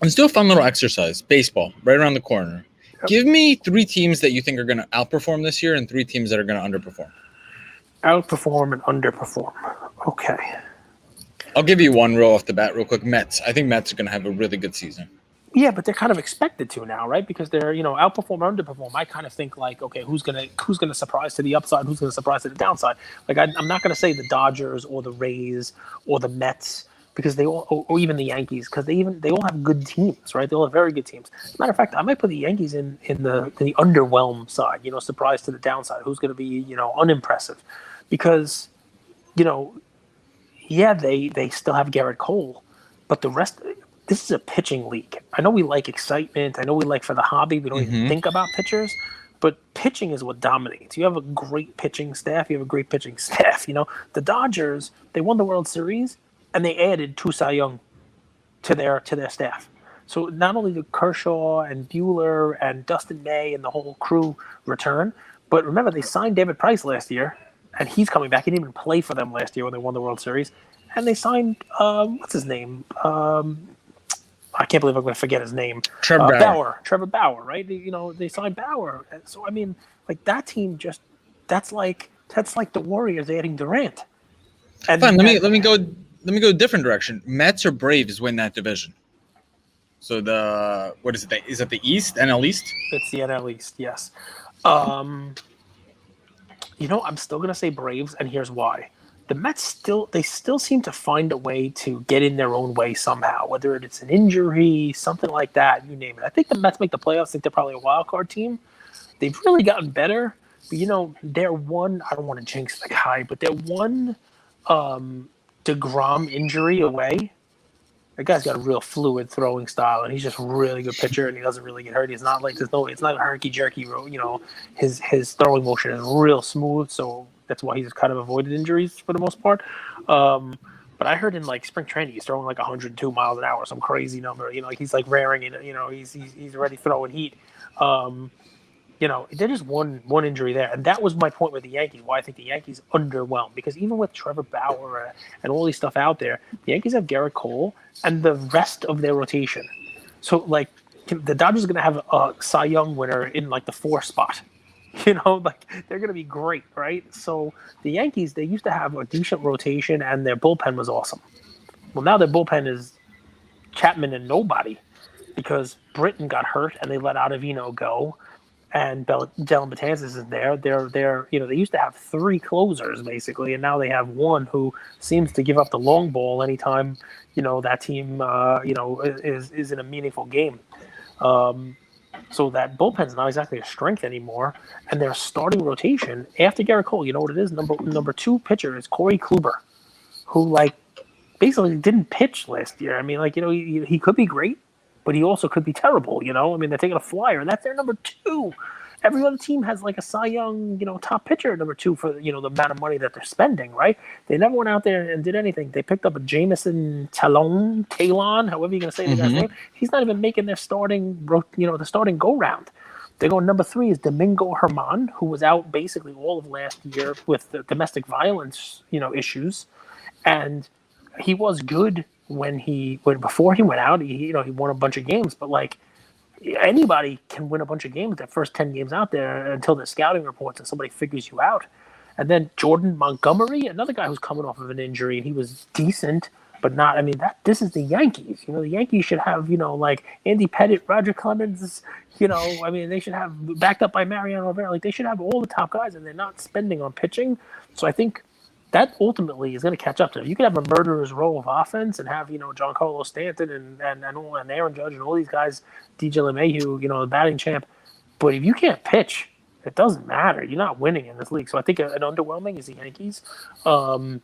Let's do a fun little exercise. Baseball, right around the corner. Yep. Give me 3 teams that you think are going to outperform this year and 3 teams that are going to underperform. Outperform and underperform. Okay. I'll give you one real off the bat real quick. Mets. I think Mets are going to have a really good season. Yeah, but they're kind of expected to now, right? Because they're, outperform or underperform. I kind of think like, okay, who's gonna surprise to the upside? Who's gonna surprise to the downside? Like, I'm not gonna say the Dodgers or the Rays or the Mets because they all, or even the Yankees, because they all have good teams, right? They all have very good teams. Matter of fact, I might put the Yankees in the underwhelm side. Surprise to the downside. Who's gonna be unimpressive? Because yeah, they still have Garrett Cole, but the rest. This is a pitching league. I know we like excitement. I know we like for the hobby. We don't even think about pitchers, but pitching is what dominates. You have a great pitching staff. The Dodgers, they won the World Series, and they added 2 Cy Young to their staff. So not only did Kershaw and Buehler and Dustin May and the whole crew return, but remember they signed David Price last year, and he's coming back. He didn't even play for them last year when they won the World Series. And they signed what's his name? I can't believe I'm going to forget his name. Trevor Bauer. Trevor Bauer, right? They signed Bauer. So I mean, like that team that's like the Warriors adding Durant. And fine. Let me go a different direction. Mets or Braves win that division. So what is it? Is it the East? NL East? It's the NL East. Yes. I'm still going to say Braves, and here's why. The Mets still seem to find a way to get in their own way somehow, whether it's an injury, something like that, you name it. I think the Mets make the playoffs. I think they're probably a wild card team. They've really gotten better, but they're one. I don't want to jinx the guy, but they're one DeGrom injury away. That guy's got a real fluid throwing style, and he's just a really good pitcher, and he doesn't really get hurt. He's not like it's not herky jerky. His throwing motion is real smooth, so. That's why he's kind of avoided injuries for the most part. But I heard in like spring training, he's throwing like 102 miles an hour, some crazy number. Like he's like raring it. He's already throwing heat. There just one injury there, and that was my point with the Yankees. Why I think the Yankees underwhelmed, because even with Trevor Bauer and all these stuff out there, the Yankees have Garrett Cole and the rest of their rotation. So like the Dodgers are going to have a Cy Young winner in like the 4th spot. They're going to be great, right? So the Yankees, they used to have a decent rotation, and their bullpen was awesome. Well, now their bullpen is Chapman and nobody, because Britton got hurt, and they let Ottavino go, and Dylan Betances is there. They used to have 3 closers basically, and now they have one who seems to give up the long ball anytime that team is in a meaningful game. So that bullpen's not exactly a strength anymore, and their starting rotation after Garrett Cole, you know what it is? Number 2 pitcher is Corey Kluber, who basically didn't pitch last year. I mean, he could be great, but he also could be terrible. I mean, they're taking a flyer, and that's their number 2. Every other team has like a Cy Young, top pitcher at number 2 for the amount of money that they're spending, right? They never went out there and did anything. They picked up a Jameson Talon, however you're gonna say the guy's name. He's not even making their starting, the starting go round. They go number 3 is Domingo Herman, who was out basically all of last year with the domestic violence, issues, and he was good before he went out. He won a bunch of games, but anybody can win a bunch of games their first 10 games out there until the scouting reports and somebody figures you out. And then Jordan Montgomery, another guy who's coming off of an injury, and he was decent, but not. I mean, this is the Yankees. The Yankees should have Andy Pettitte, Roger Clemens. I mean, they should have backed up by Mariano Rivera. They should have all the top guys, and they're not spending on pitching. So I think that ultimately is going to catch up to them. You could have a murderer's row of offense and have Giancarlo Stanton and Aaron Judge and all these guys, DJ LeMahieu, the batting champ. But if you can't pitch, it doesn't matter. You're not winning in this league. So I think an underwhelming is the Yankees. I'd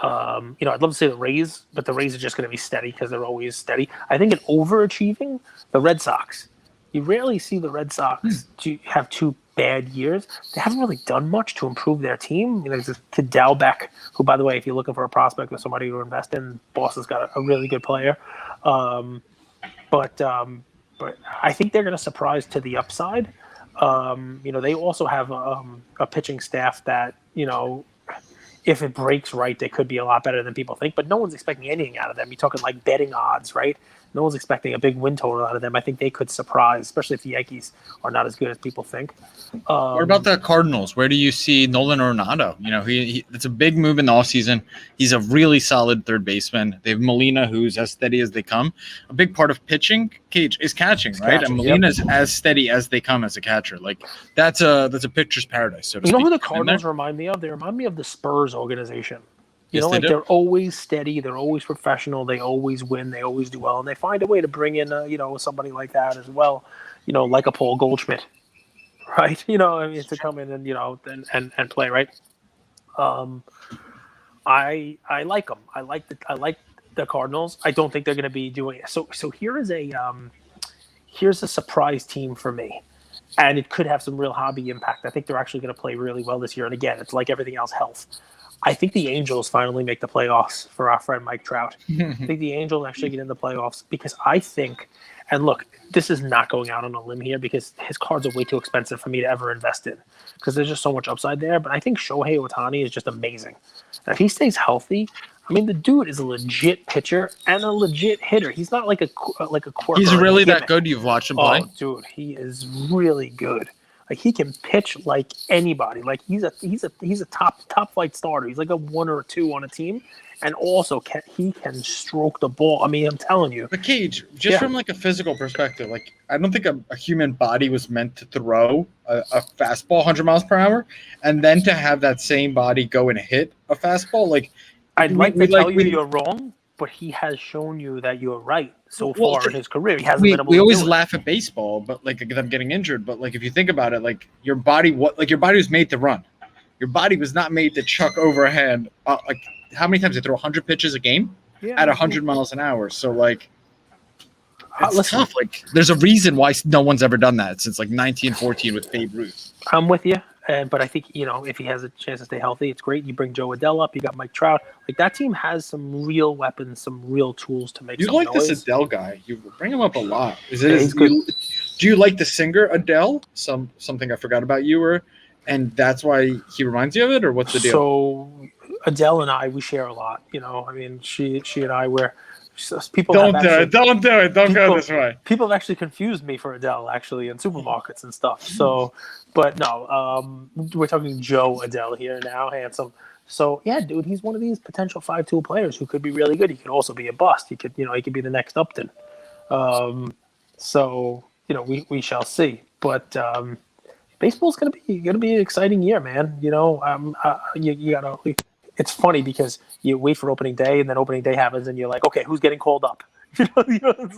love to say the Rays, but the Rays are just going to be steady because they're always steady. I think an overachieving, the Red Sox. You rarely see the Red Sox have 2 bad years. They haven't really done much to improve their team. There's this kid Dalbec, who, by the way, if you're looking for a prospect or somebody to invest in, Boston's got a really good player. But I think they're going to surprise to the upside. They also have a pitching staff that, if it breaks right, they could be a lot better than people think. But no one's expecting anything out of them. You're talking like betting odds, right? No one's expecting a big win total out of them. I think they could surprise, especially if the Yankees are not as good as people think. What about the Cardinals? Where do you see Nolan Arenado? You know, it's a big move in the offseason. He's a really solid third baseman. They have Molina, who's as steady as they come. A big part of pitching, Cage, is catching, right? And Molina's as steady as they come as a catcher. Like that's a pitcher's paradise. So to you know speak. who the Cardinals remind me of? They remind me of the Spurs organization. You Yes, know, like they're always steady, they're always professional, they always win, they always do well, and they find a way to bring in, somebody like that as well. You know, like a Paul Goldschmidt. Right, you know, I mean, to come in and and play, right? I like them. I like the Cardinals. I don't think they're going to be doing it. So here's a surprise team for me, and it could have some real hobby impact. I think they're actually going to play really well this year. And again, it's like everything else, health. I think the Angels finally make the playoffs for our friend Mike Trout. I think the Angels actually get in the playoffs because I think. And look, this is not going out on a limb here because his cards are way too expensive for me to ever invest in because there's just so much upside there. But I think Shohei Ohtani is just amazing. And if he stays healthy, I mean, the dude is a legit pitcher and a legit hitter. He's not like a quirk. He's really that good. You've watched him play? Oh, dude, he is really good. Like he can pitch like anybody. Like he's a top flight starter. He's like a 1 or 2 on a team. And also, he can stroke the ball. I mean, I'm telling you. But Cage, just from like a physical perspective, like I don't think a human body was meant to throw a fastball 100 miles per hour, and then to have that same body go and hit a fastball. Like I'd like to tell you you're wrong, but he has shown you that you're right so far in his career. He hasn't been able to do it. We always laugh at baseball, but like them getting injured. But like if you think about it, like your body was made to run. Your body was not made to chuck overhand. Like how many times they throw 100 pitches a game at 100 miles an hour? So like, it's tough. Like there's a reason why no one's ever done that since like 1914 with Babe Ruth. I'm with you. But I think, if he has a chance to stay healthy, it's great. You bring Joe Adell up. You got Mike Trout. Like that team has some real weapons, some real tools to make. You like noise. This Adele guy? You bring him up a lot. Do you like the singer Adele? Something I forgot about you, and that's why he reminds you of it, or what's the deal? So Adele and we share a lot. I mean, she and I were. People don't do it. Don't go this way. People have actually confused me for Adele, actually, in supermarkets and stuff. So, but no, we're talking Joe Adele here now, handsome. So yeah, dude, he's one of these potential 5-tool players who could be really good. He could also be a bust. He could be the next Upton. So we shall see. But baseball's gonna be an exciting year, man. You gotta. It's funny because you wait for opening day and then opening day happens and you're like, okay, who's getting called up? It's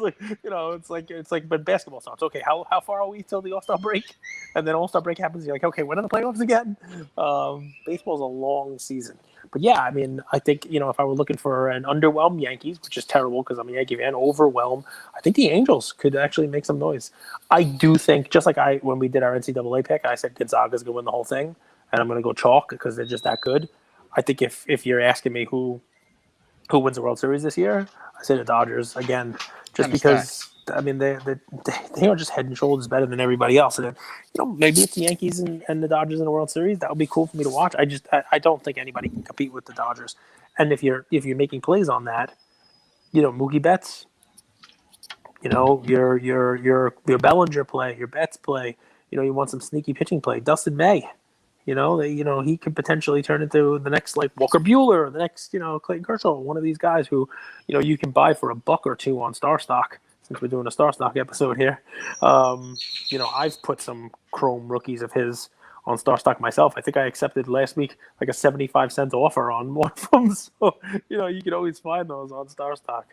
like when basketball starts. Okay, how far are we till the All-Star break? And then All-Star break happens. You're like, okay, when are the playoffs again? Baseball's a long season. But yeah, I mean, I think, if I were looking for an underwhelmed Yankees, which is terrible because I'm a Yankee fan, overwhelmed, I think the Angels could actually make some noise. I do think, just like when we did our NCAA pick, I said Gonzaga's going to win the whole thing, and I'm going to go chalk because they're just that good. I think if you're asking me who wins the World Series this year, I say the Dodgers again, just because I mean they are just head and shoulders better than everybody else. And maybe it's the Yankees and the Dodgers in the World Series. That would be cool for me to watch. I don't think anybody can compete with the Dodgers. And if you're making plays on that, Mookie Betts, your Bellinger play, your Betts play. You want some sneaky pitching play. Dustin May. He could potentially turn into the next like Walker Buehler or the next, Clayton Kershaw, one of these guys who, you can buy for $1 or $2 on Starstock. Since we're doing a Starstock episode here, I've put some chrome rookies of his on Starstock myself. I think I accepted last week like a 75-cent offer on one of them. So you can always find those on Starstock.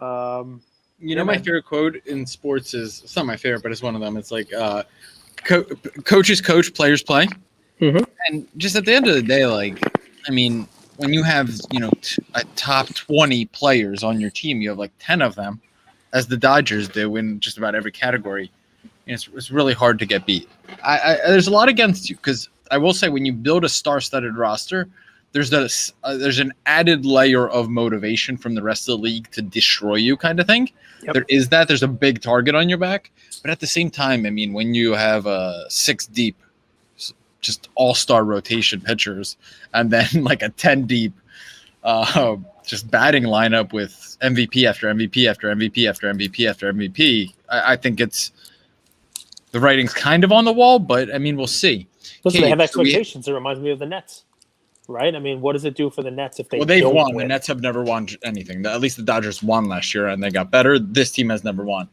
My favorite quote in sports is, it's not my favorite, but it's one of them. It's like coaches coach, players play. Mm-hmm. And just at the end of the day, like, I mean, when you have, a top 20 players on your team, you have like 10 of them, as the Dodgers do in just about every category. It's really hard to get beat. There's a lot against you because I will say when you build a star-studded roster, there's an added layer of motivation from the rest of the league to destroy you kind of thing. Yep. There is that. There's a big target on your back. But at the same time, I mean, when you have a 6 deep, just all-star rotation pitchers, and then like a 10 deep just batting lineup with MVP after MVP after MVP after MVP after MVP, I think it's the writing's kind of on the wall, but I mean, we'll see. Listen, they have Cage, expectations. It reminds me of the Nets, right? I mean, what does it do for the Nets if they well, they've don't won. win? The Nets have never won anything. At least the Dodgers won last year, and they got better. This team has never won.